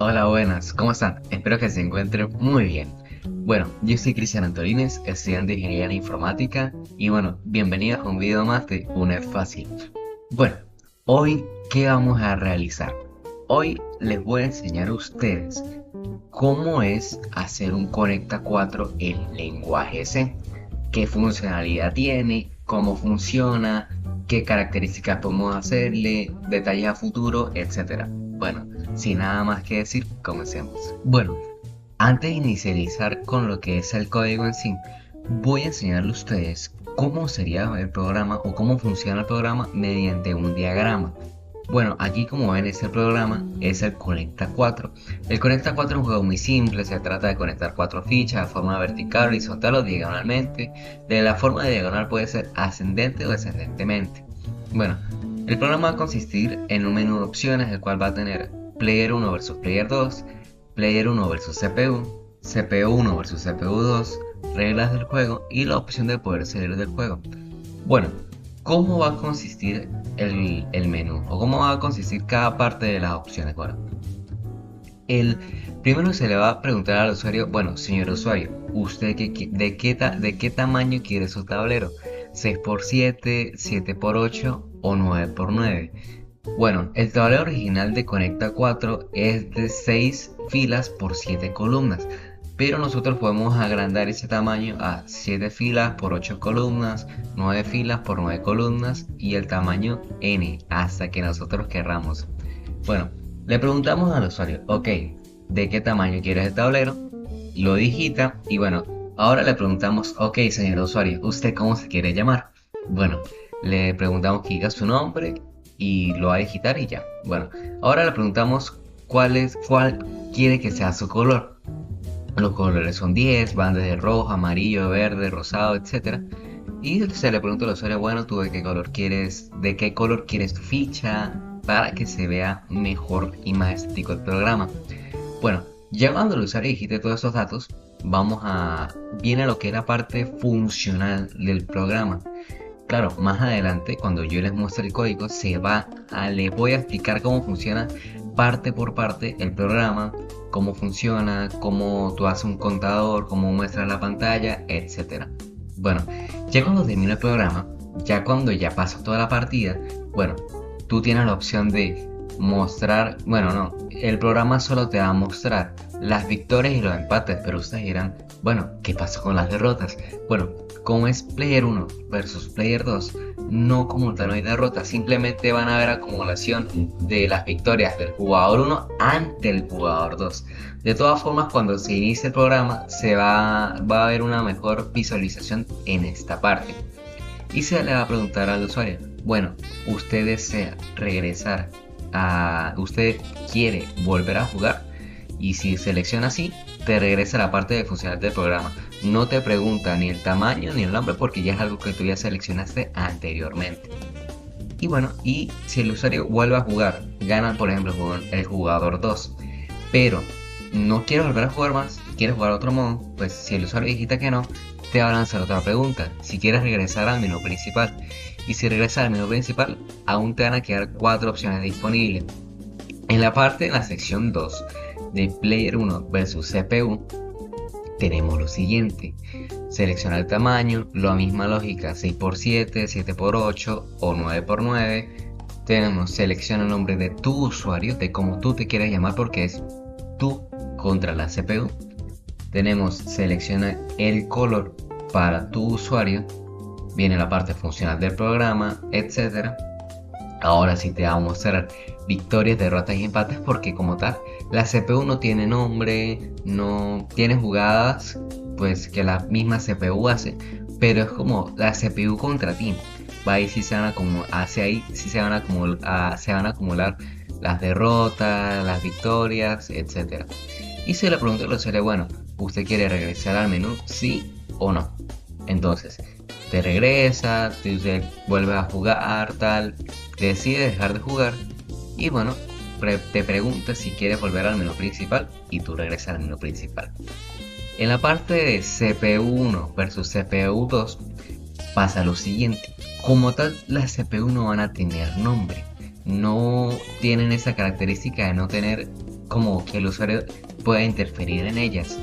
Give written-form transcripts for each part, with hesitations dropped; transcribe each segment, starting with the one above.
Hola, buenas, ¿cómo están? Espero que se encuentren muy bien. Bueno, yo soy Cristian Antolines, estudiante de Ingeniería en Informática, y bueno, bienvenidos a un video más de UNED Fácil. Bueno, hoy, ¿qué vamos a realizar? Hoy les voy a enseñar a ustedes cómo es hacer un Conecta 4 en lenguaje C, qué funcionalidad tiene, cómo funciona, qué características podemos hacerle, detalles a futuro, etcétera. Bueno, sin nada más que decir, comencemos. Bueno, antes de inicializar con lo que es el código en sí, voy a enseñarle a ustedes cómo sería el programa o cómo funciona el programa mediante un diagrama. Bueno, aquí como ven este programa es el Conecta 4. El Conecta 4 es un juego muy simple, se trata de conectar cuatro fichas de forma vertical, horizontal o diagonalmente. De la forma de diagonal puede ser ascendente o descendentemente. Bueno, el programa va a consistir en un menú de opciones, el cual va a tener Player 1 versus Player 2, Player 1 versus CPU, CPU 1 versus CPU 2, reglas del juego y la opción de poder salir del juego. Bueno, ¿cómo va a consistir el menú? ¿O cómo va a consistir cada parte de las opciones? Bueno, el primero se le va a preguntar al usuario, bueno, señor usuario, ¿usted de qué tamaño quiere su tablero? ¿6 por 7, 7 por 8 o 9 por 9? Bueno, el tablero original de Conecta 4 es de 6 filas por 7 columnas, pero nosotros podemos agrandar ese tamaño a 7 filas por 8 columnas, 9 filas por 9 columnas y el tamaño n hasta que nosotros querramos. Bueno, le preguntamos al usuario, ok, ¿de qué tamaño quieres el tablero? Lo digita y bueno, ahora le preguntamos, ok, señor usuario, ¿usted cómo se quiere llamar? Bueno, le preguntamos que diga su nombre y lo va a digitar y ya. Bueno, ahora le preguntamos cuál quiere que sea su color. Los colores son 10, van desde rojo, amarillo, verde, rosado, etcétera. Y se le pregunta al usuario, bueno, ¿tú de qué color quieres tu ficha? Para que se vea mejor y más estético el programa. Bueno, ya cuando el usuario digite todos esos datos, viene lo que es la parte funcional del programa. Claro, más adelante, cuando yo les muestre el código, les voy a explicar cómo funciona parte por parte el programa, cómo funciona, cómo tú haces un contador, cómo muestras la pantalla, etcétera. Bueno, ya cuando termina el programa, ya cuando ya pasó toda la partida, bueno, tú tienes la opción de mostrar, bueno, no, el programa solo te va a mostrar las victorias y los empates, pero ustedes dirán, bueno, ¿qué pasó con las derrotas? Bueno, como es Player 1 versus Player 2, no como tal no hay derrota, simplemente van a ver acumulación de las victorias del jugador 1 ante el jugador 2. De todas formas, cuando se inicie el programa, va a haber una mejor visualización en esta parte. Y se le va a preguntar al usuario, bueno, ¿usted desea regresar usted quiere volver a jugar? Y si selecciona así, te regresa a la parte de funcionar del programa. No te pregunta ni el tamaño ni el nombre porque ya es algo que tú ya seleccionaste anteriormente. Y bueno, y si el usuario vuelve a jugar, gana por ejemplo el jugador 2, pero no quiere volver a jugar más, quiere jugar a otro modo, pues si el usuario digita que no, te va a lanzar otra pregunta, si quieres regresar al menú principal. Y si regresas al menú principal, aún te van a quedar 4 opciones disponibles. En la sección 2 de Player 1 versus CPU, tenemos lo siguiente. Selecciona el tamaño, la misma lógica, 6 por 7, 7 por 8 o 9 por 9. Tenemos selecciona el nombre de tu usuario, de cómo tú te quieres llamar porque es tú contra la CPU. Tenemos selecciona el color para tu usuario. Viene la parte funcional del programa, etcétera. Ahora sí te va a mostrar victorias, derrotas y empates porque como tal la CPU no tiene nombre, no tiene jugadas pues que la misma CPU hace, pero es como la CPU contra ti. Va ahí si se van a hacia ahí si se van a acumular las derrotas, las victorias, etcétera. Y se le pregunta al usuario, bueno, ¿usted quiere regresar al menú? ¿Sí o no? Entonces, te regresa, te vuelve a jugar, tal, decide dejar de jugar y bueno, te pregunta si quieres volver al menú principal y tú regresas al menú principal. En la parte de CPU 1 versus CPU 2 pasa lo siguiente. Como tal, las CPU no van a tener nombre. No tienen esa característica de no tener como que el usuario pueda interferir en ellas.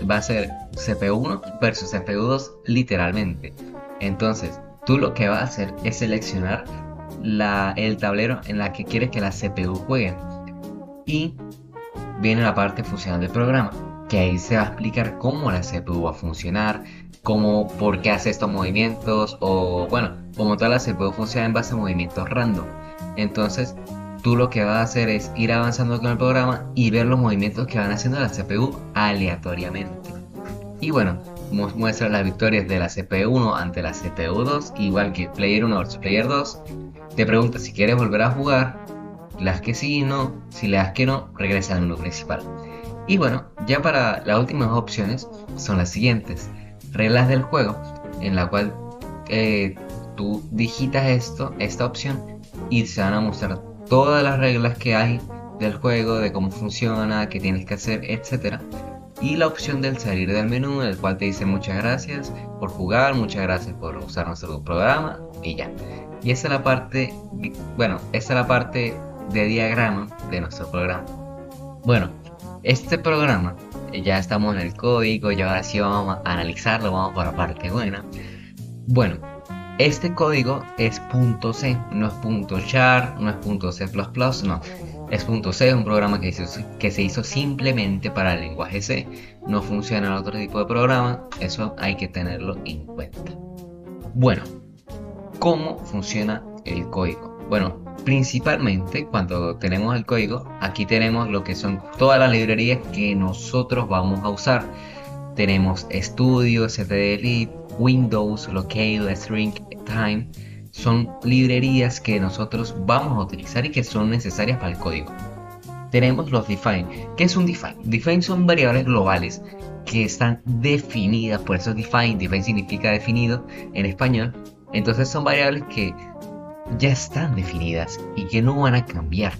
Va a ser CPU 1 versus CPU 2 literalmente. Entonces, tú lo que vas a hacer es seleccionar el tablero en la que quieres que la CPU juegue. Y viene la parte funcional del programa, que ahí se va a explicar cómo la CPU va a funcionar, cómo, por qué hace estos movimientos, o bueno, como toda la CPU funciona en base a movimientos random. Entonces, tú lo que vas a hacer es ir avanzando con el programa y ver los movimientos que van haciendo la CPU aleatoriamente. Y bueno, muestra las victorias de la CPU 1 ante la CPU 2, igual que Player 1 versus Player 2. Te pregunta si quieres volver a jugar, le das que sí y no, si le das que no, regresa al menú principal. Y bueno, ya para las últimas opciones son las siguientes. Reglas del juego, en la cual tú digitas esta opción y se van a mostrar todas las reglas que hay del juego, de cómo funciona, qué tienes que hacer, etc. Y la opción del salir del menú, en el cual te dice muchas gracias por jugar, muchas gracias por usar nuestro programa y ya. Y esa es la parte, bueno, esa es la parte de diagrama de nuestro programa. Bueno, este programa, ya estamos en el código y ahora sí vamos a analizarlo, vamos por la parte buena. Bueno, este código es .c, no es .char, no es .c++, no. Es .c, es un programa que se hizo simplemente para el lenguaje C. No funciona en otro tipo de programa, eso hay que tenerlo en cuenta. Bueno, ¿cómo funciona el código? Bueno, principalmente cuando tenemos el código, aquí tenemos lo que son todas las librerías que nosotros vamos a usar. Tenemos Studio, stdlib, Windows, Locale, String, Time. Son librerías que nosotros vamos a utilizar y que son necesarias para el código. Tenemos los define. ¿Qué es un define? Define son variables globales que están definidas, por eso define. Define significa definido en español. Entonces son variables que ya están definidas y que no van a cambiar.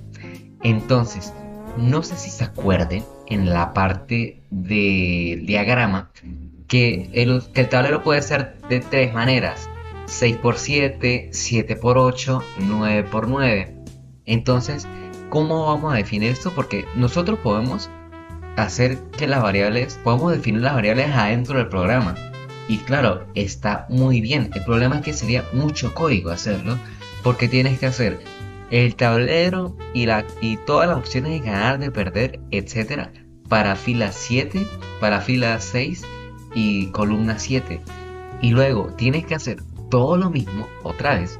Entonces, no sé si se acuerden en la parte del diagrama que el tablero puede ser de tres maneras: 6x7, 7x8, 9x9. Entonces, ¿cómo vamos a definir esto? Porque nosotros podemos hacer que las variables, podemos definir las variables adentro del programa. Y claro, está muy bien. El problema es que sería mucho código hacerlo, porque tienes que hacer el tablero y todas las opciones de ganar, de perder, etcétera, para fila 7, para fila 6 y columna 7. Y luego tienes que hacer todo lo mismo otra vez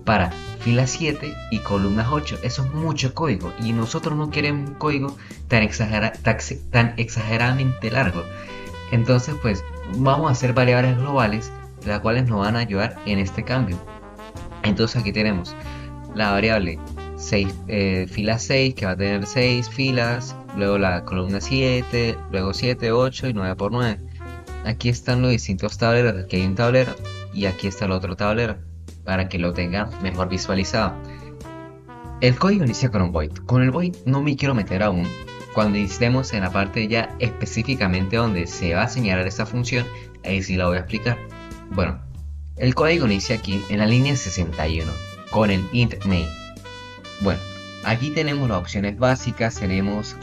para fila 7 y columnas 8. Eso es mucho código y nosotros no queremos un código tan exageradamente largo. Entonces pues vamos a hacer variables globales, las cuales nos van a ayudar en este cambio. Entonces aquí tenemos la variable fila 6, que va a tener 6 filas, luego la columna 7, luego 7, 8 y 9x9. Aquí están los distintos tableros. Aquí hay un tablero y aquí está el otro tablero, para que lo tengan mejor visualizado. El código inicia con un void. Con el void no me quiero meter aún. Cuando iniciemos en la parte ya específicamente donde se va a señalar esta función, ahí sí la voy a explicar. Bueno, el código inicia aquí en la línea 61 con el int main. Bueno, aquí tenemos las opciones básicas. Tenemos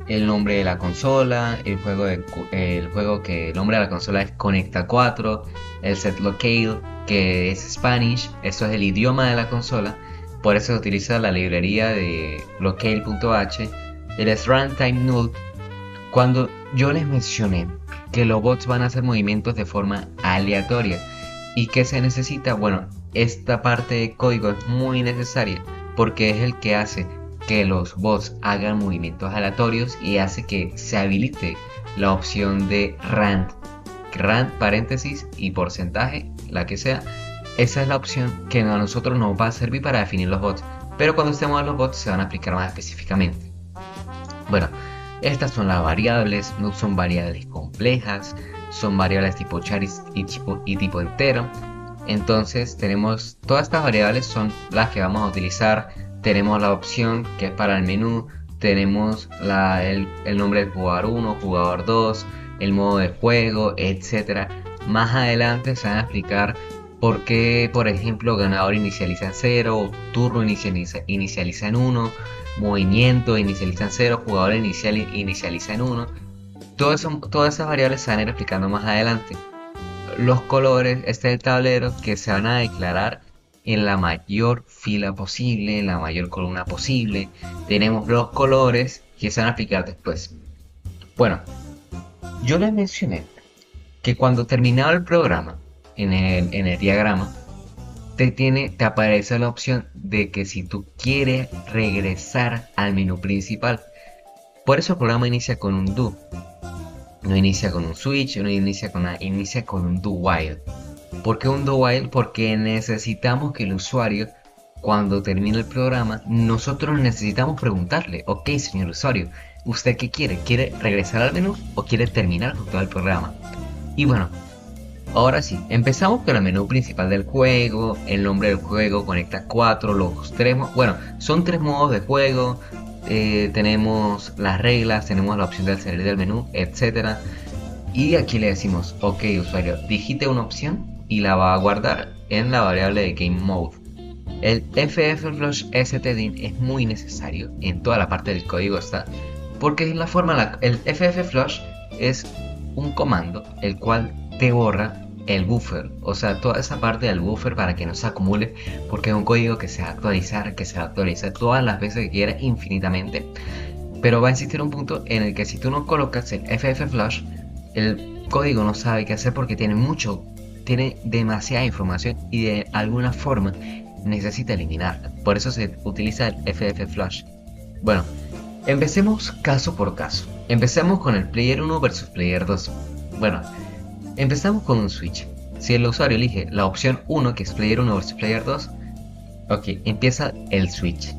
el nombre de la consola, el juego que el nombre de la consola es Conecta 4, el set locale, que es Spanish, eso es el idioma de la consola, por eso se utiliza la librería de locale.h, el runtime null. Cuando yo les mencioné que los bots van a hacer movimientos de forma aleatoria y que se necesita, bueno, esta parte de código es muy necesaria porque es el que hace que los bots hagan movimientos aleatorios y hace que se habilite la opción de rand paréntesis y porcentaje, la que sea. Esa es la opción que a nosotros nos va a servir para definir los bots, pero cuando estemos en los bots se van a aplicar más específicamente. Bueno, estas son las variables, no son variables complejas, son variables tipo char y tipo entero. Entonces tenemos todas estas variables, son las que vamos a utilizar. Tenemos la opción que es para el menú, tenemos el nombre del jugador 1, jugador 2, el modo de juego, etc. Más adelante se van a explicar por qué, por ejemplo, ganador inicializa en 0, turno inicializa en 1, movimiento inicializa en 0, jugador inicializa en 1. Todas esas variables se van a ir explicando más adelante. Los colores, este es el tablero que se van a declarar en la mayor fila posible, en la mayor columna posible. Tenemos los colores que se van a aplicar después. Bueno, yo les mencioné que cuando terminaba el programa, en el diagrama, te aparece la opción de que si tú quieres regresar al menú principal. Por eso el programa inicia con un do. No inicia con un switch, no inicia con nada, inicia con un do while. ¿Por qué un do while? Porque necesitamos que el usuario, cuando termine el programa, nosotros necesitamos preguntarle: ok, señor usuario, ¿usted qué quiere? ¿Quiere regresar al menú o quiere terminar con todo el programa? Y bueno, ahora sí, empezamos con el menú principal del juego. El nombre del juego conecta 4, los 3, bueno, son 3 modos de juego. Tenemos las reglas, tenemos la opción de salir del menú, etcétera. Y aquí le decimos: ok, usuario, digite una opción y la va a guardar en la variable de Game Mode. El fffflushStdin es muy necesario en toda la parte del código está, porque es la forma, el fffflush es un comando el cual te borra el buffer, o sea, toda esa parte del buffer para que no se acumule, porque es un código que se va a actualizar, que se va a actualizar todas las veces que quieras, infinitamente. Pero va a existir un punto en el que si tú no colocas el fffflush, el código no sabe qué hacer porque tiene demasiada información y de alguna forma necesita eliminarla. Por eso se utiliza el fffflush. Bueno, empecemos caso por caso. Empecemos con el Player 1 versus Player 2. Bueno, empezamos con un switch. Si el usuario elige la opción 1, que es Player 1 versus Player 2, ok, empieza el switch.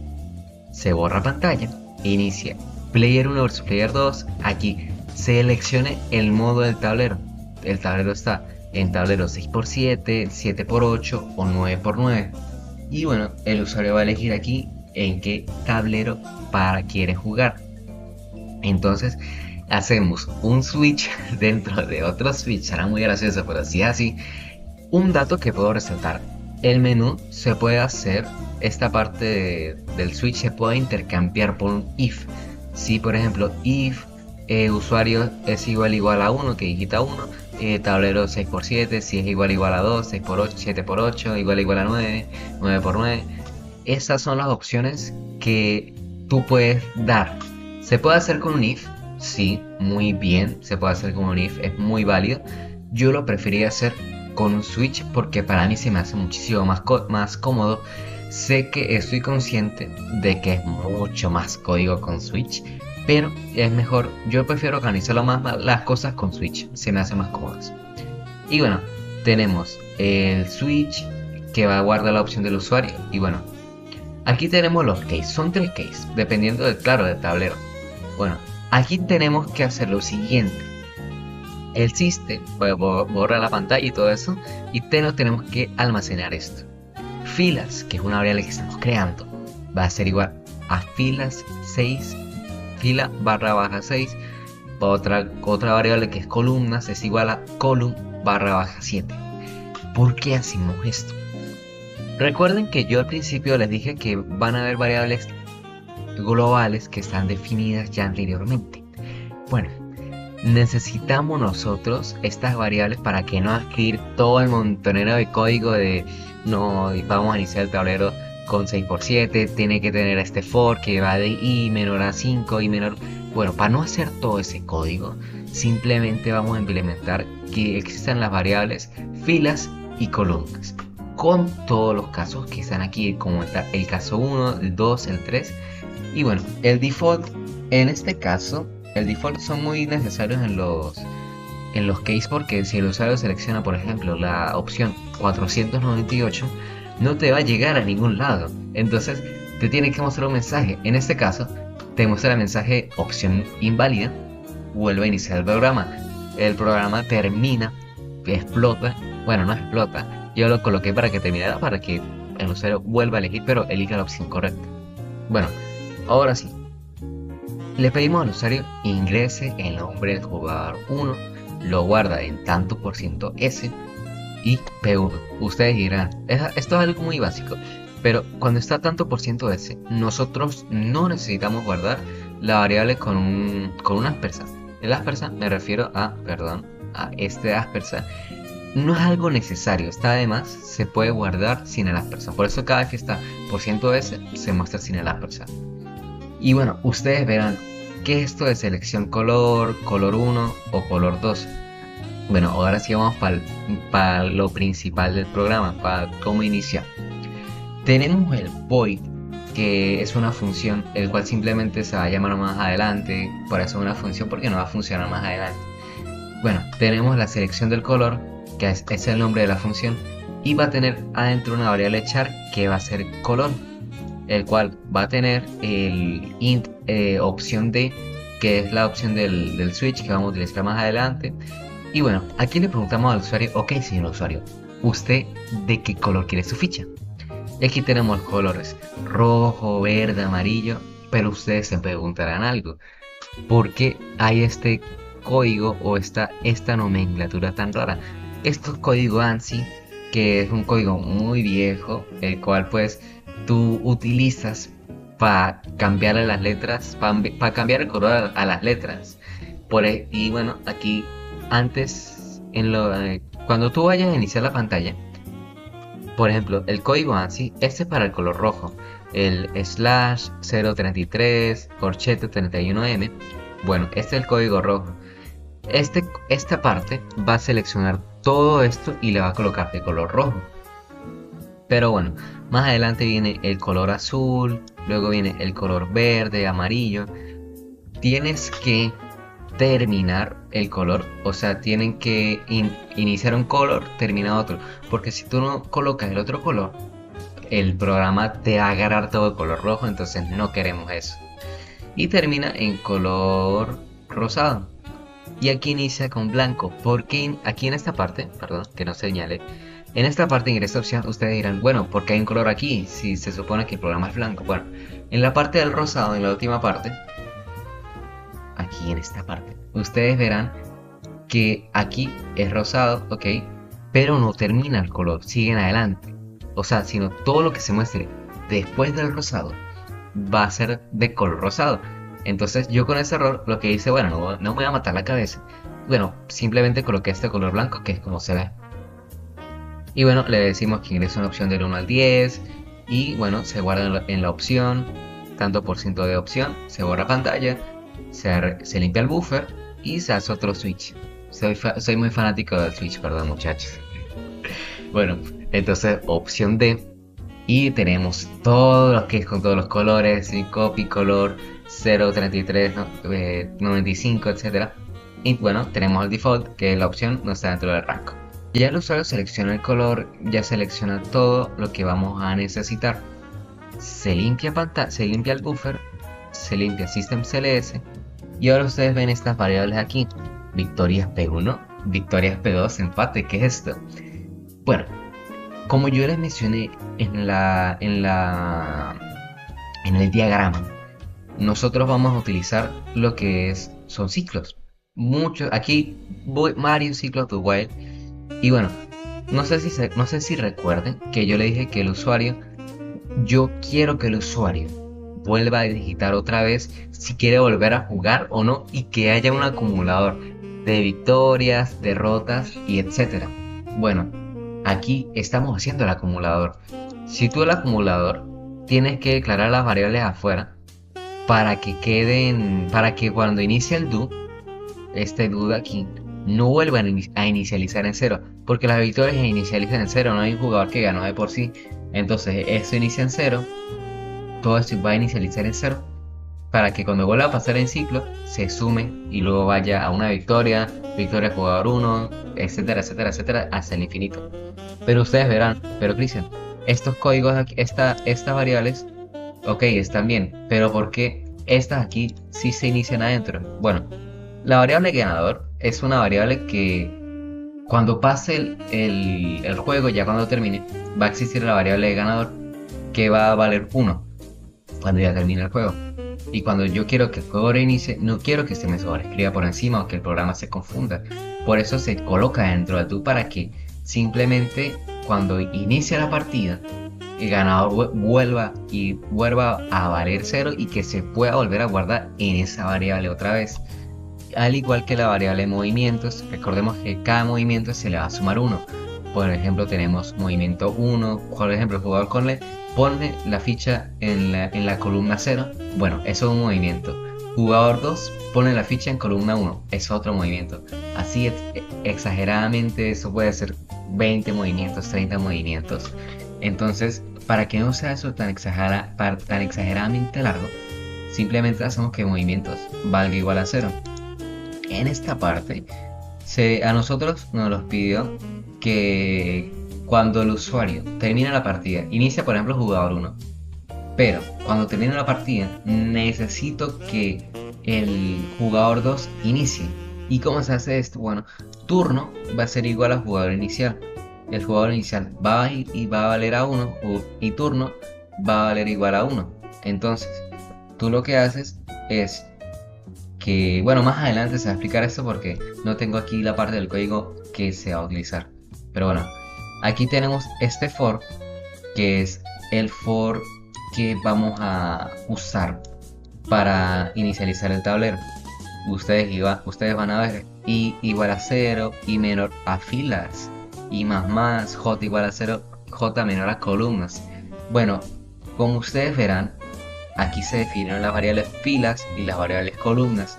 Se borra pantalla, inicia Player 1 versus Player 2. Aquí seleccione el modo del tablero. El tablero está en tablero 6x7, 7x8 o 9x9. Y bueno, el usuario va a elegir aquí en qué tablero quiere jugar. Entonces hacemos un switch dentro de otro switch. Será muy gracioso, pero si es así. Un dato que puedo resaltar: el menú se puede hacer, esta parte del switch se puede intercambiar por un if. Si por ejemplo if usuario es igual a 1, que digita 1, tablero 6x7, si es igual a 2, 6x8, 7x8, igual a 9, 9x9. Esas son las opciones que tú puedes dar. Se puede hacer con un if, sí, muy bien, se puede hacer con un if, es muy válido. Yo lo prefería hacer con un switch porque para mí se me hace muchísimo más cómodo. Sé que estoy consciente de que es mucho más código con switch, pero es mejor, yo prefiero organizar más las cosas con switch, se me hace más cómodas. Y bueno, tenemos el switch que va a guardar la opción del usuario. Y bueno, aquí tenemos los case, son 3 case, dependiendo del tablero. Bueno, aquí tenemos que hacer lo siguiente: el system borra la pantalla y todo eso, y tenemos que almacenar esto. Filas, que es una variable que estamos creando, va a ser igual a filas 6, fila barra baja 6. Otra variable que es columnas es igual a column barra baja 7. ¿Por qué hacemos esto? Recuerden que yo al principio les dije que van a haber variables globales que están definidas ya anteriormente. Bueno, necesitamos nosotros estas variables para que no escribir todo el montonero de código de no, vamos a iniciar el tablero con 6x7, tiene que tener este for que va de i menor a 5, i menor. Bueno, para no hacer todo ese código, simplemente vamos a implementar que existan las variables filas y columnas con todos los casos que están aquí, como está el caso 1, el 2, el 3. Y bueno, el default, en este caso, el default son muy necesarios en los case, porque si el usuario selecciona, por ejemplo, la opción 498, no te va a llegar a ningún lado. Entonces te tiene que mostrar un mensaje. En este caso te muestra el mensaje opción inválida, vuelve a iniciar el programa. El programa termina, explota, bueno, no explota, yo lo coloqué para que terminara, para que el usuario vuelva a elegir, pero elija la opción correcta. Bueno, ahora sí, le pedimos al usuario ingrese el nombre del jugador 1, lo guarda en tanto % S y P1. Ustedes dirán, esto es algo muy básico. Pero cuando está tanto por ciento S, nosotros no necesitamos guardar la variable con un aspersa. El aspersa me refiero a, perdón, a este aspersa. No es algo necesario, está además, se puede guardar sin el aspersa. Por eso cada vez que está por ciento S se muestra sin el aspersa. Y bueno, ustedes verán qué es esto de selección color, color 1 o color 2. Bueno, ahora sí vamos para lo principal del programa, para cómo iniciar. Tenemos el void, que es una función, el cual simplemente se va a llamar más adelante. Por eso es una función, porque no va a funcionar más adelante. Bueno, tenemos la selección del color, que es el nombre de la función, y va a tener adentro una variable char que va a ser color, el cual va a tener el int opción D, que es la opción del switch que vamos a utilizar más adelante. Y bueno, aquí le preguntamos al usuario, ok señor usuario, ¿usted de qué color quiere su ficha? Y aquí tenemos colores rojo, verde, amarillo, pero ustedes se preguntarán algo, ¿por qué hay este código o esta nomenclatura tan rara? Esto es código ANSI, que es un código muy viejo, el cual pues tú utilizas para cambiarle las letras, para cambiar el color a las letras. Y bueno, aquí antes, cuando tú vayas a iniciar la pantalla, por ejemplo, el código ANSI, este es para el color rojo, el slash 033 corchete 31M. Bueno, este es el código rojo. Esta parte va a seleccionar todo esto y le va a colocar de color rojo. Pero bueno, más adelante viene el color azul, luego viene el color verde, amarillo. Tienes que terminar el color, o sea, tienen que iniciar un color, terminar otro, porque si tú no colocas el otro color, el programa te va a agarrar todo el color rojo, entonces no queremos eso. Y termina en color rosado. Y aquí inicia con blanco, porque aquí en esta parte, perdón, que no señale, en esta parte en esta opción ustedes dirán, bueno, ¿por qué hay un color aquí? Si se supone que el programa es blanco. Bueno, en la parte del rosado, en la última parte, aquí en esta parte, ustedes verán que aquí es rosado, ok, pero no termina el color, siguen adelante. O sea, sino todo lo que se muestre después del rosado va a ser de color rosado. Entonces yo con ese error lo que hice, bueno, no me voy a matar la cabeza. Bueno, simplemente coloqué este color blanco, que es como se ve. Y bueno, le decimos que ingrese una opción del 1 al 10. Y bueno, se guarda en la opción, tanto por ciento de opción, se borra pantalla, se limpia el buffer y se hace otro switch. Soy muy fanático del switch, perdón muchachos. Bueno, entonces opción D. Y tenemos todo lo que es con todos los colores, copy, color 033, 95, etc. Y bueno, tenemos el default, que la opción no está dentro del rango. Ya el usuario selecciona el color, ya selecciona todo lo que vamos a necesitar. Se limpia el buffer, se limpia System CLS. Y ahora ustedes ven estas variables aquí. Victorias P1, victorias P2, empate, ¿qué es esto? Bueno, como yo les mencioné en el diagrama, nosotros vamos a utilizar lo que son ciclos. Aquí voy varios ciclos de while. Y bueno, no sé si recuerden que yo le dije que yo quiero que el usuario vuelva a digitar otra vez si quiere volver a jugar o no, y que haya un acumulador de victorias, derrotas y etcétera. Bueno, aquí estamos haciendo el acumulador. Si tú el acumulador tienes que declarar las variables afuera para que cuando inicie el do, este do de aquí no vuelva a inicializar en cero, porque las victorias se inicializan en cero, no hay un jugador que ganó de por sí. Entonces esto inicia en cero, todo esto va a inicializar en cero, para que cuando vuelva a pasar en ciclo se sume y luego vaya a una victoria jugador 1, etcétera, etcétera, etcétera, hasta el infinito. Pero ustedes verán, pero Cristian, estos códigos aquí, estas variables, ok, están bien, pero ¿por qué estas aquí sí se inician adentro? Bueno, la variable ganador es una variable que cuando pase el juego, ya cuando termine, va a existir la variable de ganador que va a valer 1 cuando ya termine el juego. Y cuando yo quiero que el juego reinicie, no quiero que se me sobreescriba por encima o que el programa se confunda. Por eso se coloca dentro del do, para que simplemente cuando inicia la partida, el ganador vuelva a valer cero y que se pueda volver a guardar en esa variable otra vez. Al igual que la variable movimientos, recordemos que cada movimiento se le va a sumar 1. Por ejemplo, tenemos movimiento 1, por ejemplo, el jugador pone la ficha en la columna 0. Bueno, eso es un movimiento. Jugador 2 pone la ficha en columna 1, es otro movimiento. Así exageradamente, eso puede ser 20 movimientos, 30 movimientos. Entonces, para que no sea eso tan exageradamente largo, simplemente hacemos que movimientos valga igual a 0. En esta parte, a nosotros nos los pidió que cuando el usuario termina la partida, inicia por ejemplo jugador 1, pero cuando termina la partida necesito que el jugador 2 inicie. ¿Y cómo se hace esto? Bueno, turno va a ser igual al jugador inicial. El jugador inicial va a ir y va a valer a 1 y turno va a valer igual a 1. Entonces, tú lo que haces es que, bueno, más adelante se va a explicar esto porque no tengo aquí la parte del código que se va a utilizar. Pero bueno, aquí tenemos este for, que es el for que vamos a usar para inicializar el tablero. Ustedes van a ver i igual a 0, i menor a filas, i más, j igual a 0, j menor a columnas. Bueno, como ustedes verán, aquí se definen las variables filas y las variables columnas.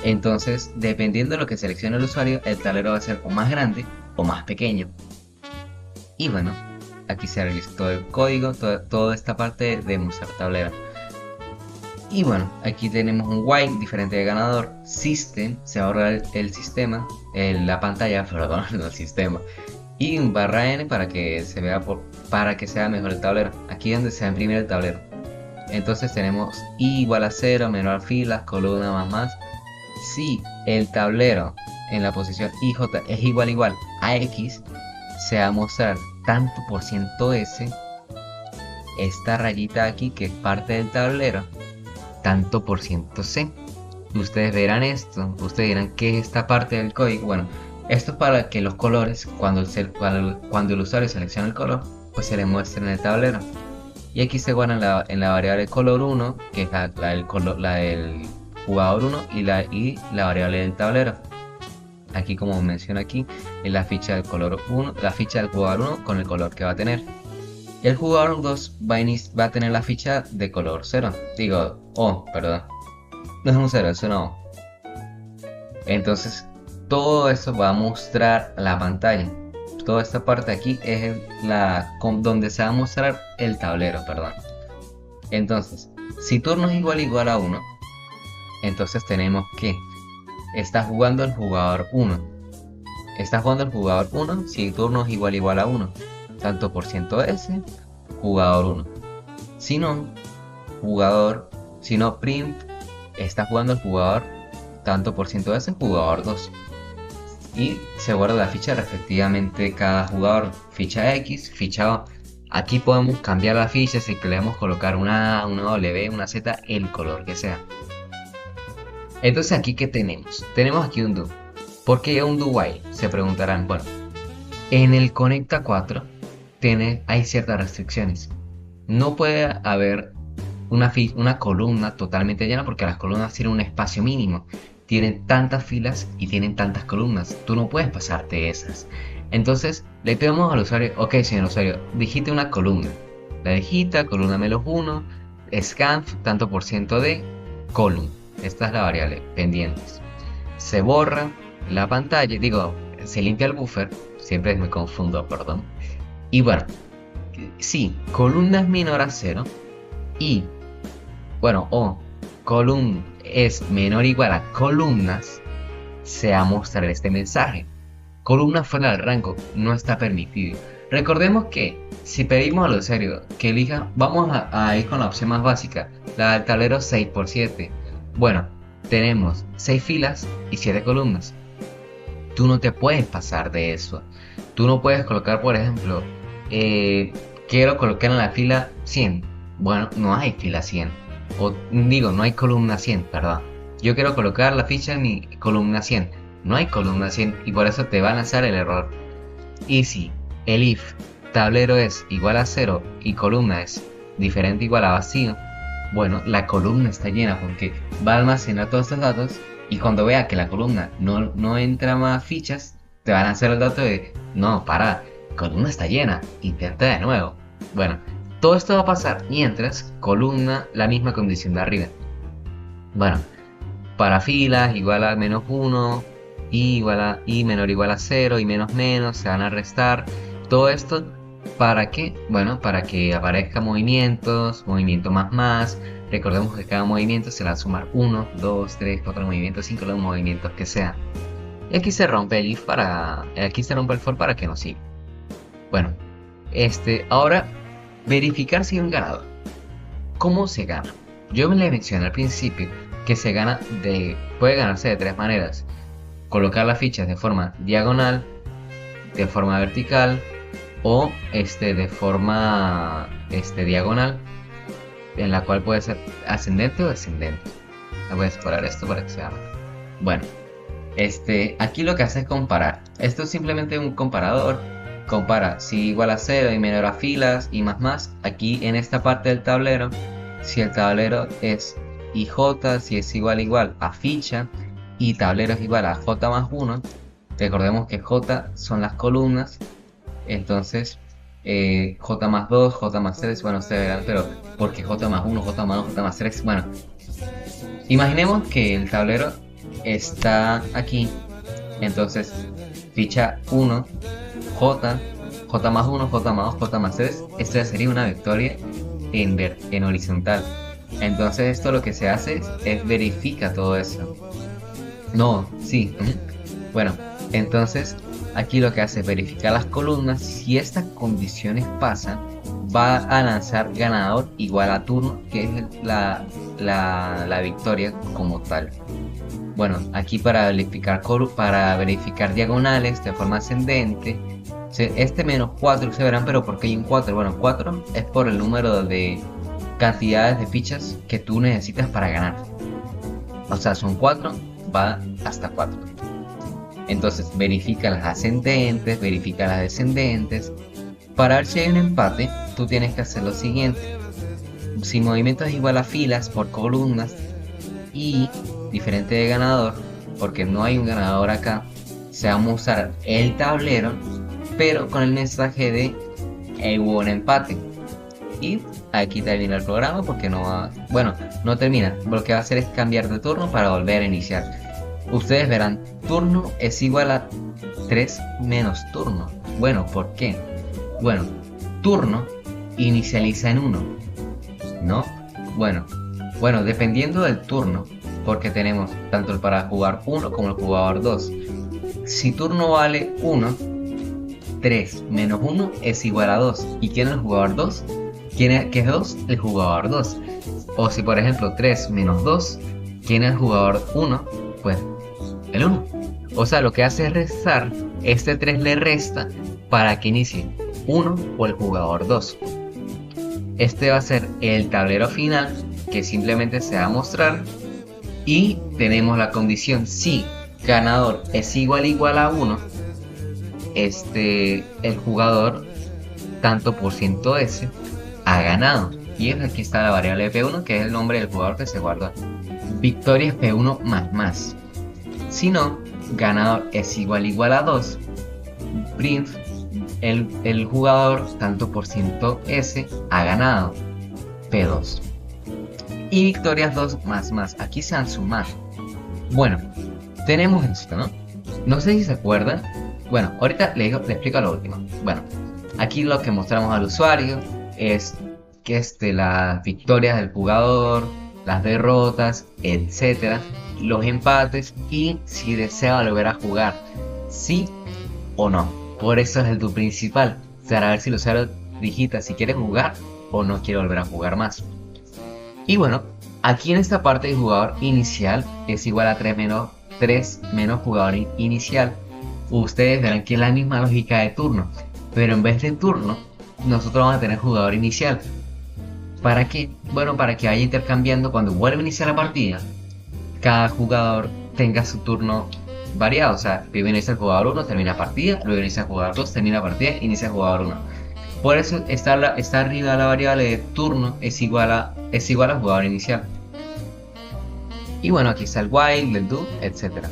Entonces, dependiendo de lo que seleccione el usuario, el tablero va a ser o más grande o más pequeño. Y bueno, aquí se realiza todo el código, toda esta parte de mostrar tablero. Y bueno, aquí tenemos un while diferente de ganador. System, se va a ahorrar el sistema, la pantalla, perdón, no el sistema. Y un barra n para que se vea para que sea mejor el tablero. Aquí es donde se va a imprimir el tablero. Entonces tenemos i igual a 0, menor filas, columna más. Si el tablero en la posición ij es igual a x, se va a mostrar tanto por ciento s, esta rayita aquí que es parte del tablero, tanto por ciento c. Ustedes verán esto, ustedes dirán que es esta parte del código. Bueno, esto es para que los colores, cuando el usuario selecciona el color, pues se le muestre en el tablero. Y aquí se guarda en la variable color 1, que es la del jugador 1 y la variable del tablero. Aquí, como menciona aquí, es la ficha del color 1, la ficha del jugador 1 con el color que va a tener. El jugador 2 va a tener la ficha de color 0. Perdón. No es un 0, es una O. Entonces, todo eso va a mostrar la pantalla. Toda esta parte aquí es donde se va a mostrar el tablero, perdón. Entonces, si turno es igual a 1, entonces tenemos que está jugando el jugador 1. Está jugando el jugador 1 si el turno es igual a 1. Tanto por ciento s, jugador 1. Si no, print, está jugando el jugador tanto por ciento s, jugador 2. Y se guarda la ficha respectivamente cada jugador. Ficha X, ficha O. Aquí podemos cambiar la ficha si queremos colocar una A, una W, una Z, el color que sea. Entonces aquí, ¿qué tenemos? Tenemos aquí un do. ¿Por qué un do while? Se preguntarán. Bueno, en el Conecta 4 hay ciertas restricciones. No puede haber una columna totalmente llena porque las columnas tienen un espacio mínimo. Tienen tantas filas y tienen tantas columnas. Tú no puedes pasarte esas. Entonces le pedimos al usuario, ok señor usuario, digite una columna. La digita, columna -1, scanf, tanto por ciento de column. Esta es la variable, pendientes. Se borra la pantalla, se limpia el buffer. Siempre me confundo, perdón. Y bueno, si columna es menor a 0 y, column es menor o igual a columnas, se va a mostrar este mensaje. Columna fuera del rango no está permitido. Recordemos que si pedimos al usuario que elija, vamos a ir con la opción más básica, la del tablero 6x7. Bueno, tenemos 6 filas y 7 columnas. Tú no te puedes pasar de eso. Tú no puedes colocar, por ejemplo, quiero colocar en la fila 100. Bueno, no hay fila 100. No hay columna 100, perdón. Yo quiero colocar la ficha en mi columna 100. No hay columna 100 y por eso te va a lanzar el error. Y si el if tablero es igual a 0 y columna es diferente igual a vacío, bueno, la columna está llena porque va a almacenar todos estos datos y cuando vea que la columna no entra más fichas, te van a hacer el dato de, no, para, columna está llena, intenta de nuevo. Bueno, todo esto va a pasar mientras columna la misma condición de arriba. Bueno, para filas igual a -1, y menor o igual a 0 y menos menos se van a restar. Todo esto para que, bueno, para que aparezca movimientos, movimiento más. Recordemos que cada movimiento se le va a sumar 1, 2, 3, 4 movimientos, 5 los movimientos que sean. Y aquí se rompe el if aquí se rompe el for para que nos siga. Bueno, ahora verificar si hay un ganador. ¿Cómo se gana? Yo me le mencioné al principio que puede ganarse de tres maneras: colocar las fichas de forma diagonal, de forma vertical o de forma diagonal, en la cual puede ser ascendente o descendente. Voy a explorar esto para que se haga. Bueno, aquí lo que hace es comparar. Esto es simplemente un comparador. Compara si igual a 0 y menor a filas y más. Aquí en esta parte del tablero, si el tablero es IJ, si es igual a ficha y tablero es igual a J más 1, recordemos que J son las columnas, entonces J más 2, J más 3, bueno, ustedes verán, pero porque J más 1, J más 2, J más 3, bueno, imaginemos que el tablero está aquí, entonces ficha 1, J, J más 1, J más 2, J más 3, esto ya sería una victoria en horizontal. Entonces esto lo que se hace es verifica todo eso. No, sí. Bueno, entonces aquí lo que hace es verificar las columnas. Si estas condiciones pasan, va a lanzar ganador igual a turno, que es la victoria como tal. Bueno, aquí para verificar diagonales de forma ascendente, menos 4 se verán, pero ¿por qué hay un 4? Bueno, 4 es por el número de cantidades de fichas que tú necesitas para ganar. O sea, son 4, va hasta 4. Entonces verifica las ascendentes, verifica las descendentes. Para ver si hay un empate, tú tienes que hacer lo siguiente: si movimiento es igual a filas por columnas y diferente de ganador, porque no hay un ganador acá, se va a usar el tablero, pero con el mensaje de hubo un empate. Y aquí termina el programa porque no va... Bueno, no termina. Lo que va a hacer es cambiar de turno para volver a iniciar. Ustedes verán, turno es igual a 3 menos turno. Bueno, ¿por qué? Bueno, turno inicializa en 1, ¿no? Bueno, dependiendo del turno, porque tenemos tanto el para jugar 1 como el jugador 2. Si turno vale 1, 3 menos 1 es igual a 2. ¿Y quién es el jugador 2? ¿Qué es 2? El jugador 2. O si por ejemplo 3 menos 2, ¿quién es el jugador 1? Pues el 1. O sea, lo que hace es restar, 3 le resta para que inicie 1 o el jugador 2. Va a ser el tablero final que simplemente se va a mostrar. Y tenemos la condición: si ganador es igual a 1, el jugador tanto por ciento S ha ganado. Y aquí está la variable P1, que es el nombre del jugador que se guarda. Victoria es P1 más. Si no, ganador es igual a 2, print el jugador tanto por ciento S ha ganado, P2. Y victorias 2 más. Aquí se van a sumar. Bueno, tenemos esto, ¿no? No sé si se acuerdan. Bueno, ahorita le explico lo último. Bueno, aquí lo que mostramos al usuario es que las victorias del jugador, las derrotas, etcétera, los empates y si desea volver a jugar, sí o no. Por eso es el tu principal, para ver si el usuario digita si quiere jugar o no quiere volver a jugar más. Y bueno, aquí en esta parte de jugador inicial es igual a 3 menos jugador inicial. Ustedes verán que es la misma lógica de turno, pero en vez de turno, nosotros vamos a tener jugador inicial. ¿Para qué? Bueno, para que vaya intercambiando cuando vuelva a iniciar la partida, cada jugador tenga su turno variado. O sea, primero inicia el jugador 1, termina partida, luego inicia el jugador 2, termina partida, inicia el jugador 1. Por eso está arriba la variable de turno es igual a jugador inicial. Y bueno, aquí está el while, el do, etc.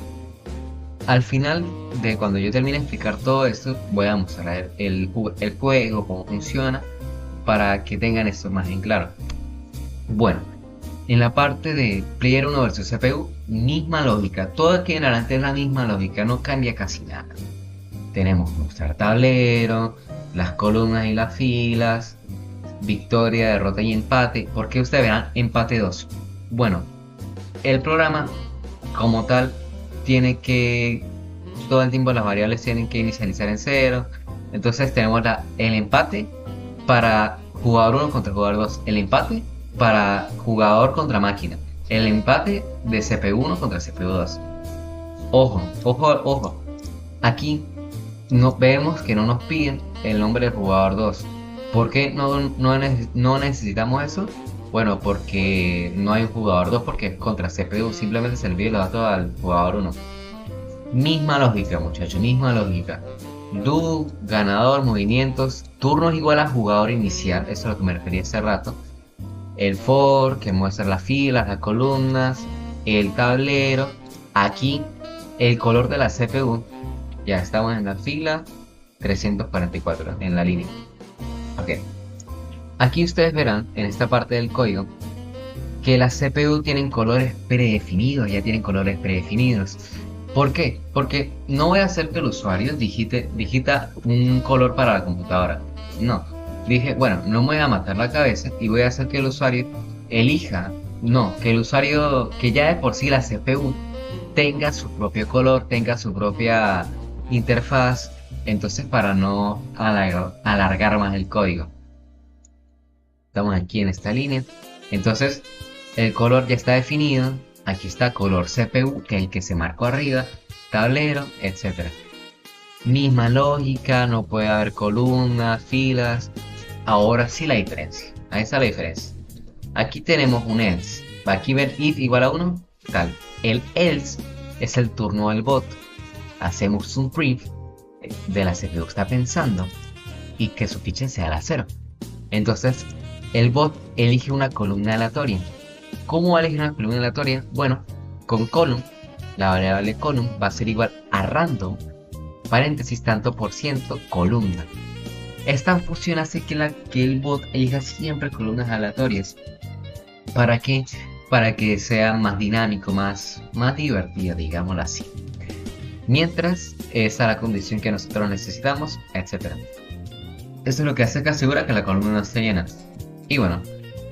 Al final de cuando yo termine de explicar todo esto, voy a mostrar el juego, cómo funciona, para que tengan esto más en claro. Bueno, en la parte de Player 1 versus CPU, misma lógica. Todo aquí en adelante es la misma lógica, no cambia casi nada. Tenemos mostrar tablero, las columnas y las filas, victoria, derrota y empate. ¿Por qué ustedes verán empate 2? Bueno, el programa como tal tiene que, todo el tiempo las variables tienen que inicializar en 0. Entonces tenemos el empate para jugador 1 contra jugador 2. El empate para jugador contra máquina. El empate de CPU1 contra CPU2. Ojo, ojo, ojo. Aquí vemos que no nos piden el nombre del jugador 2. ¿Por qué no necesitamos eso? Bueno, porque no hay un jugador 2 porque es contra CPU. Simplemente se envía los datos al jugador 1. Misma lógica, muchachos, misma lógica. Do, ganador, movimientos, turnos igual a jugador inicial. Eso es a lo que me refería hace rato. El for, que muestra las filas, las columnas, el tablero. Aquí, el color de la CPU. Ya estamos en la fila 344, en la línea. Ok. Aquí ustedes verán, en esta parte del código, que las CPU tienen colores predefinidos, ya tienen colores predefinidos. ¿Por qué? Porque no voy a hacer que el usuario digita un color para la computadora. No. Dije, bueno, no me voy a matar la cabeza y voy a hacer que el usuario elija. No, que el usuario, que ya de por sí la CPU tenga su propio color, tenga su propia interfaz. Entonces, para no alargar más el código. Estamos aquí en esta línea. Entonces, el color ya está definido. Aquí está color CPU, que es el que se marcó arriba, tablero, etc. Misma lógica, no puede haber columnas, filas. Ahora sí la diferencia. Ahí está la diferencia. Aquí tenemos un else. Aquí ver if igual a 1, tal. El else es el turno del bot. Hacemos un print de la CPU que está pensando y que su ficha sea la 0. Entonces, el bot elige una columna aleatoria. ¿Cómo va a elegir una columna aleatoria? Bueno, con column, la variable column va a ser igual a random, paréntesis tanto por ciento, columna. Esta función hace que el bot elija siempre columnas aleatorias. ¿Para qué? Para que sea más dinámico, más divertido, digámoslo así. Mientras, esa es la condición que nosotros necesitamos, etc. Esto es lo que hace que asegura que la columna no esté llena. Y bueno,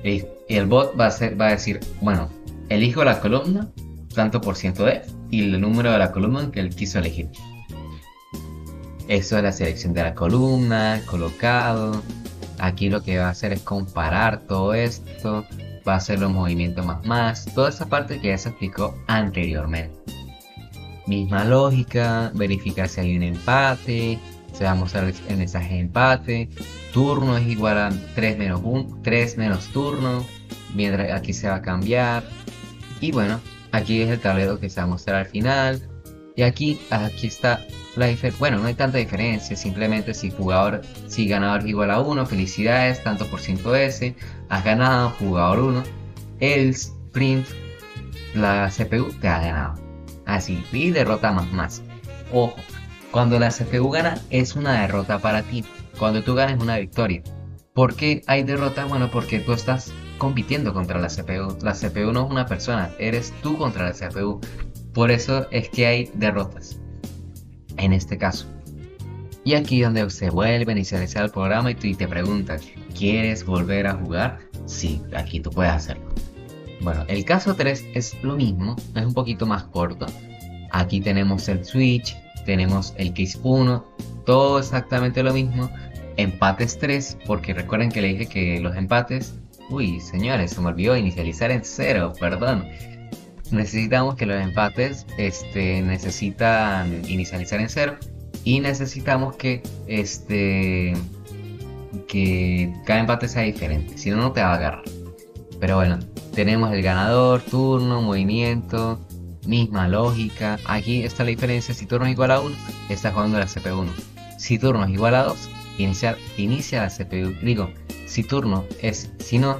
el bot va a decir, bueno, elijo la columna, tanto por ciento de, y el número de la columna que él quiso elegir. Eso es la selección de la columna, colocado. Aquí lo que va a hacer es comparar todo esto, va a hacer los movimientos más, toda esa parte que ya se explicó anteriormente. Misma lógica, verificar si hay un empate, se va a mostrar el mensaje de empate, turno es igual a 3 menos turno, mientras aquí se va a cambiar. Y bueno, aquí es el tablero que se va a mostrar al final. Y aquí está la diferencia. Bueno, no hay tanta diferencia, simplemente si ganador es igual a 1, felicidades, tanto por ciento S, has ganado, jugador 1, else, print, la CPU te ha ganado. Así, y derrota más. Ojo, cuando la CPU gana es una derrota para ti, cuando tú ganas una victoria. ¿Por qué hay derrota? Bueno, porque tú estás compitiendo contra la CPU. La CPU no es una persona, eres tú contra la CPU. Por eso es que hay derrotas, en este caso. Y aquí donde se vuelve a inicializar el programa y te preguntas, ¿quieres volver a jugar? Sí, aquí tú puedes hacerlo. Bueno, el caso 3 es lo mismo, es un poquito más corto. Aquí tenemos el switch, tenemos el case 1, todo exactamente lo mismo. Empates 3, porque recuerden que le dije que los empates... Uy, señores, se me olvidó inicializar en 0, perdón. Necesitamos que los empates necesitan inicializar en 0. Y necesitamos que cada empate sea diferente, si no, no te va a agarrar. Pero bueno, tenemos el ganador, turno, movimiento, misma lógica. Aquí está la diferencia: si turno es igual a 1, está jugando la CP1. Si turno es igual a 2, inicia la CPU, digo, si turno es, si no,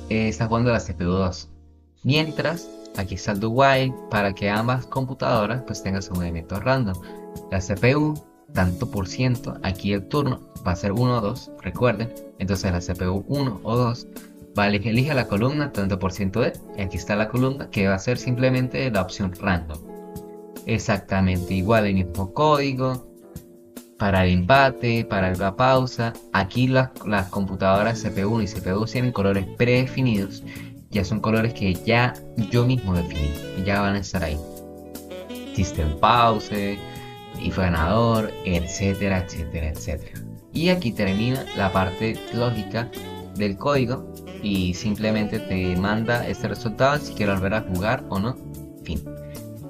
está jugando la CPU 2. Mientras, aquí está el do while para que ambas computadoras pues tengan su movimiento random. La CPU, tanto por ciento, aquí el turno va a ser 1 o 2, recuerden. Entonces la CPU 1 o 2 elige la columna tanto por ciento de, y aquí está la columna que va a ser simplemente la opción random. Exactamente igual, el mismo código para el empate, para la pausa. Aquí las computadoras CPU1 y CPU2 tienen colores predefinidos. Ya son colores que ya yo mismo definí y ya van a estar ahí. System pause, y fue ganador, etcétera, etcétera, etcétera. Y aquí termina la parte lógica del código y simplemente te manda este resultado si quieres volver a jugar o no. Fin.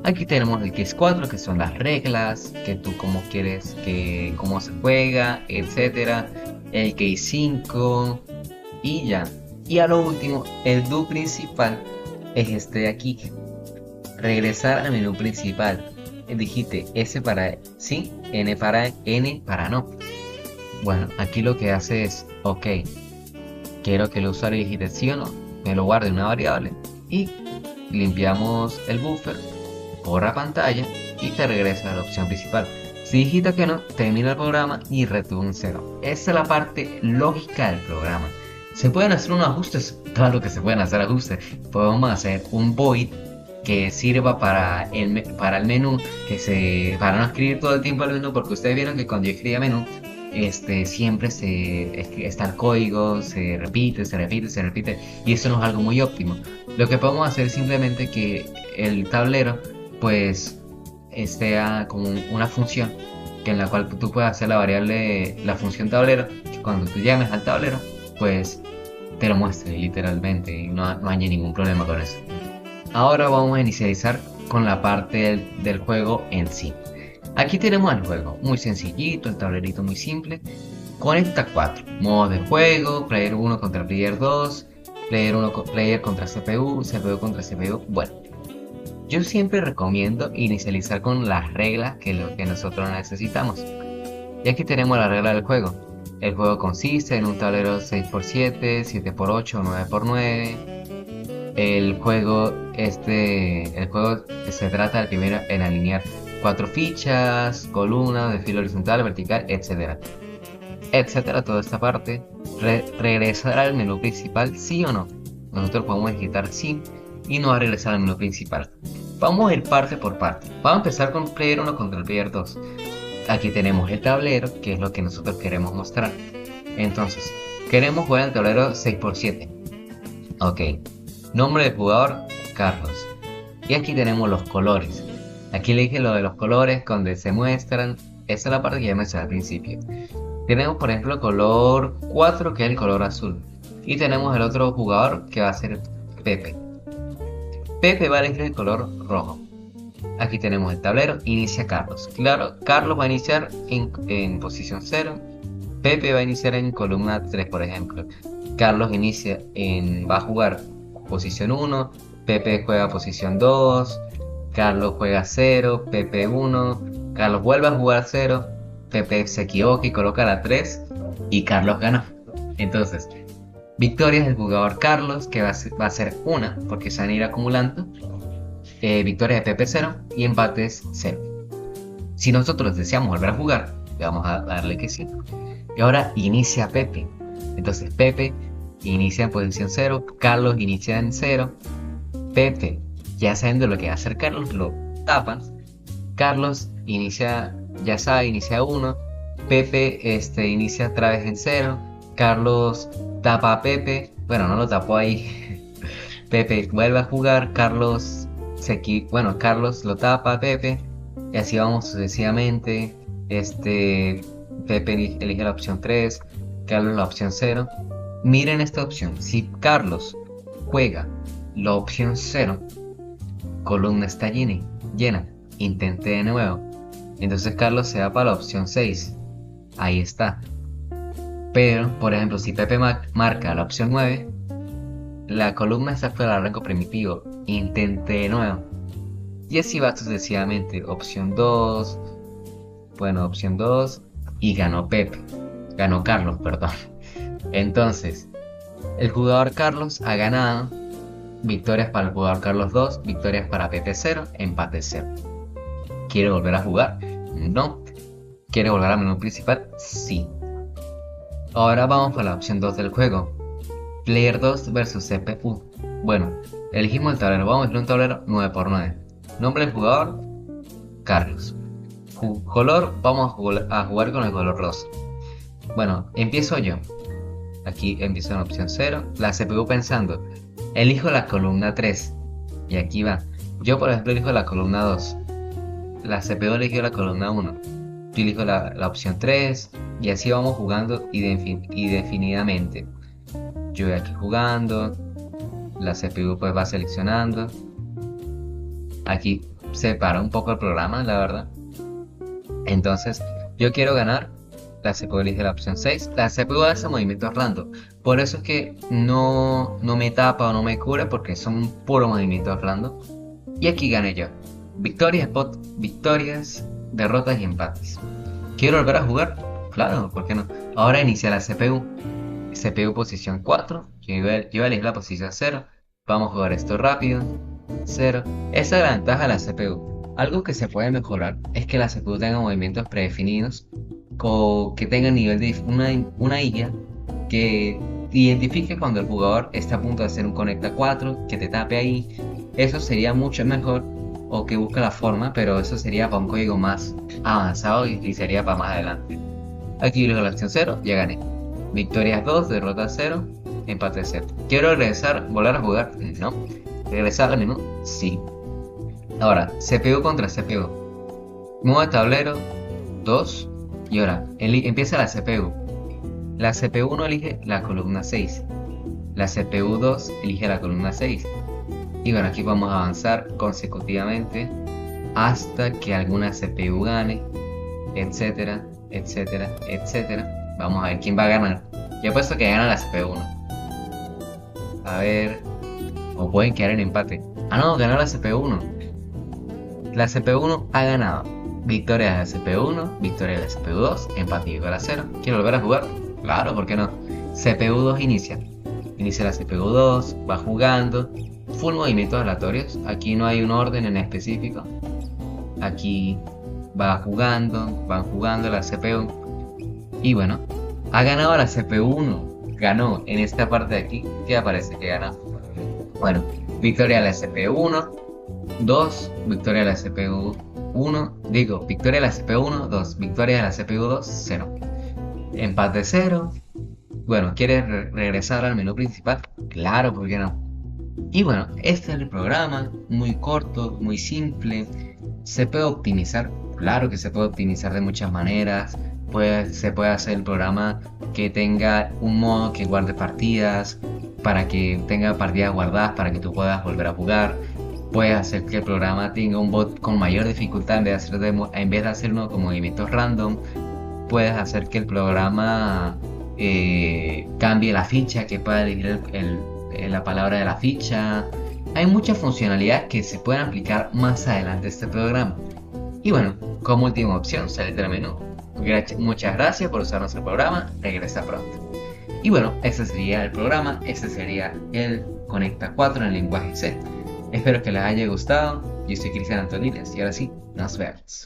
Aquí tenemos el case 4, que son las reglas, que tú cómo quieres que cómo se juega, etcétera. El case 5 y ya. Y a lo último, el do principal es este de aquí. Regresar al menú principal. Dijiste S para sí, N para no. Bueno, aquí lo que hace es, ok, quiero que el usuario digite sí o no, me lo guarde en una variable y limpiamos el buffer, borra pantalla y te regresa a la opción principal. Si digita que no, termina el programa y return 0. Esa es la parte lógica del programa. ¿Se pueden hacer unos ajustes? Claro que se pueden hacer ajustes. Podemos hacer un void que sirva para el menú, para no escribir todo el tiempo el menú, porque ustedes vieron que cuando yo escribía menú, siempre está el código, se repite, se repite, se repite, y eso no es algo muy óptimo. Lo que podemos hacer es simplemente que el tablero pues sea como una función en la cual tú puedes hacer la variable, la función tablero, que cuando tú llames al tablero pues te lo muestre literalmente y no haya ningún problema con eso. Ahora vamos a inicializar con la parte del juego en sí. Aquí tenemos el juego, muy sencillito, el tablerito muy simple. Conecta 4 modos de juego: player 1 contra player 2, player contra CPU, CPU contra CPU. Bueno, yo siempre recomiendo inicializar con las reglas que lo que nosotros necesitamos. Y aquí tenemos la regla del juego. El juego consiste en un tablero 6x7, 7x8, 9x9. El juego se trata de primero en alinear 4 fichas, columnas de filo horizontal, vertical, etcétera, etcétera. Toda esta parte, regresar al menú principal, sí o no. Nosotros podemos digitar sí y no va a regresar al menú principal. Vamos a ir parte por parte. Vamos a empezar con player 1 contra el player 2. Aquí tenemos el tablero, que es lo que nosotros queremos mostrar. Entonces, queremos jugar en el tablero 6x7. Ok. Nombre del jugador, Carlos. Y aquí tenemos los colores. Aquí le dije lo de los colores donde se muestran. Esa es la parte que ya mencioné al principio. Tenemos por ejemplo color 4, que es el color azul. Y tenemos el otro jugador que va a ser Pepe. Pepe va a elegir el color rojo. Aquí tenemos el tablero, inicia Carlos. Claro, Carlos va a iniciar en posición 0. Pepe va a iniciar en columna 3, por ejemplo. Carlos va a jugar posición 1, Pepe juega posición 2, Carlos juega 0, Pepe 1, Carlos vuelve a jugar 0, Pepe se equivoca y coloca la 3 y Carlos ganó. Entonces, victoria es el jugador Carlos, que va a ser 1 porque se van a ir acumulando. Victoria de Pepe 0 y empates 0. Si nosotros deseamos volver a jugar, le vamos a darle que sí. Y ahora inicia Pepe. Entonces Pepe inicia en posición 0, Carlos inicia en 0, Pepe, ya sabiendo lo que va a hacer Carlos, lo tapan. Carlos inicia, ya sabe, inicia 1, Pepe inicia otra vez en 0, Carlos tapa a Pepe, bueno, no lo tapó ahí. Pepe vuelve a jugar, Carlos Carlos lo tapa a Pepe, y así vamos sucesivamente. Pepe elige la opción 3, Carlos la opción 0. Miren esta opción, si Carlos juega la opción 0, columna está llena, intente de nuevo. Entonces Carlos se va para la opción 6, ahí está. Pero, por ejemplo, si Pepe marca la opción 9, la columna está fuera del rango primitivo, intente de nuevo. Y así va sucesivamente, opción 2, y ganó Pepe. Ganó Carlos, perdón. Entonces, el jugador Carlos ha ganado. Victorias para el jugador Carlos 2, victorias para Pepe 0, empate 0. ¿Quiere volver a jugar? No. ¿Quiere volver al menú principal? Sí. Ahora vamos por la opción 2 del juego. Player 2 versus CPU. Bueno, elegimos el tablero. Vamos a elegir un tablero 9×9. Nombre del jugador, Carlos. Color, vamos a jugar con el color rosa. Bueno, empiezo yo. Aquí empiezo en la opción 0. La CPU pensando. Elijo la columna 3. Y aquí va. Yo, por ejemplo, elijo la columna 2. La CPU eligió la columna 1. Yo elijo la opción 3. Y así vamos jugando indefinidamente. Yo voy aquí jugando. La CPU pues va seleccionando. Aquí se para un poco el programa, la verdad. Entonces, yo quiero ganar. La CPU elige la opción 6. La CPU hace movimientos random. Por eso es que no me tapa o no me cubre, porque son puros movimientos random. Y aquí gané yo. Victorias, derrotas y empates. ¿Quiero volver a jugar? Claro, ¿por qué no? Ahora inicia la CPU. CPU posición 4. Yo voy a elegir la posición 0. Vamos a jugar esto rápido. 0. Esa es la ventaja de la CPU. Algo que se puede mejorar es que la CPU tenga movimientos predefinidos, o que tenga nivel de una IA que identifique cuando el jugador está a punto de hacer un conecta 4, que te tape ahí. Eso sería mucho mejor, o que busque la forma, pero eso sería para un código más avanzado y sería para más adelante. Aquí elijo la opción 0, ya gané. Victorias 2, derrotas 0, empate 0. ¿Quiero regresar, volver a jugar? No. ¿Regresar al menú? Sí. Ahora, CPU contra CPU. Modo tablero 2. Y ahora, empieza la CPU. La CPU 1 elige la columna 6. La CPU 2 elige la columna 6. Y bueno, aquí vamos a avanzar consecutivamente hasta que alguna CPU gane, etcétera, etcétera, etcétera. Vamos a ver quién va a ganar. Yo he puesto que gana la CPU 1. A ver. O pueden quedar en empate. Ah, no, ganó la CPU 1. La CPU 1 ha ganado. Victoria de la CPU 1, victoria de la CPU 2, empate igual a 0. ¿Quiero volver a jugar? Claro, ¿por qué no? CPU 2 inicia. Inicia la CPU 2, va jugando. Full movimientos aleatorios. Aquí no hay un orden en específico. Aquí van jugando la CPU. Y bueno, ha ganado la CPU 1. Ganó en esta parte de aquí. ¿Qué aparece que gana? Bueno, victoria de la CPU 1, 2, victoria de la CPU 1, victoria de la CPU 1, 2, victoria de la CPU 2, 0. Empate 0. Bueno, ¿quieres regresar al menú principal? Claro, ¿por qué no? Y bueno, este es el programa, muy corto, muy simple. ¿Se puede optimizar? Claro que se puede optimizar de muchas maneras. Se puede hacer el programa que tenga un modo que guarde partidas, para que tenga partidas guardadas para que tú puedas volver a jugar. Puedes hacer que el programa tenga un bot con mayor dificultad en vez de hacerlo con movimientos random. Puedes hacer que el programa cambie la ficha, que pueda elegir la palabra de la ficha. Hay muchas funcionalidades que se pueden aplicar más adelante a este programa. Y bueno, como última opción, salir del menú. Muchas gracias por usar nuestro programa. Regresa pronto. Y bueno, ese sería el programa. Ese sería el Conecta 4 en el lenguaje C. Espero que les haya gustado. Yo soy Cristian Antolínez y ahora sí, nos vemos.